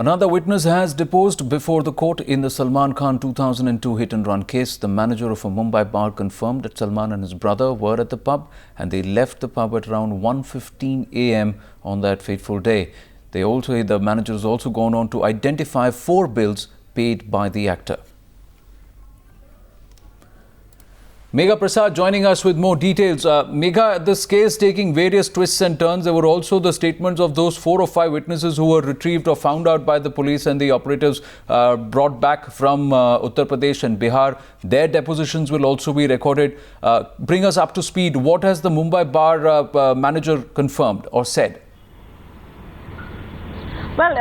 Another witness has deposed before the court in the Salman Khan 2002 hit-and-run case. The manager of a Mumbai bar confirmed that Salman and his brother were at the pub and they left the pub at around 1:15 a.m. on that fateful day. The manager has also gone on to identify 4 bills paid by the actor. Megha Prasad joining us with more details. Megha, this case taking various twists and turns. There were also the statements of those 4 or 5 witnesses who were retrieved or found out by the police and the operatives brought back from Uttar Pradesh and Bihar. Their depositions will also be recorded. Bring us up to speed. What has the Mumbai bar manager confirmed or said? Well,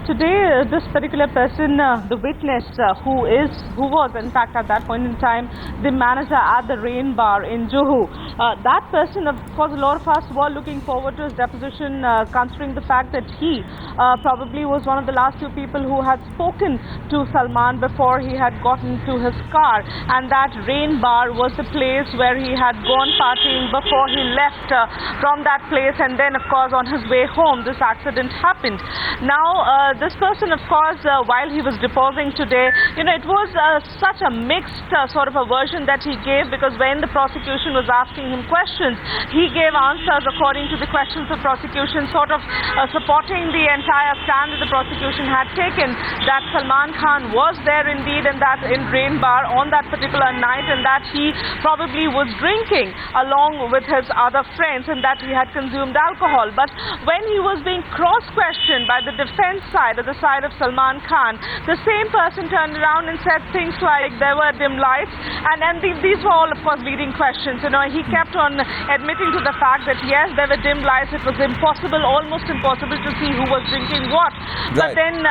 today this particular person, the witness who was in fact at that point in time the manager at the Rain Bar in Juhu, that person, of course, a lot of us were looking forward to his deposition, considering the fact that he probably was one of the last few people who had spoken to Salman before he had gotten to his car, and that Rain Bar was the place where he had gone partying before he left from that place, and then of course on his way home this accident happened. Now, this person, of course, while he was deposing today, it was such a mixed sort of a version that he gave, because when the prosecution was asking him questions, he gave answers according to the questions of prosecution, sort of supporting the entire stand that the prosecution had taken, that Salman Khan was there indeed in Rain Bar on that particular night, and that he probably was drinking along with his other friends, and that he had consumed alcohol. But when he was being cross-questioned by the defense side, or the side of Salman Khan, the same person turned around and said things like there were dim lights, and these were all, of course, leading questions. He kept on admitting to the fact that yes, there were dim lights, it was impossible, almost impossible to see who was drinking what. Right. But then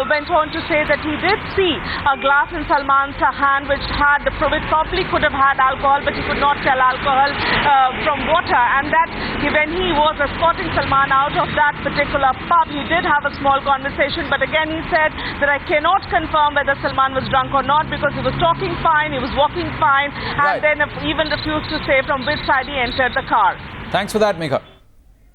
went on to say that he did see a glass in Salman's hand which probably could have had alcohol, but he could not tell alcohol from water, and that when he was escorting Salman out of that particular pub, he did have a small conversation, but again he said that I cannot confirm whether Salman was drunk or not, because he was talking fine, he was walking fine, and then even refused to say from which side he entered the car. Thanks for that, Megha.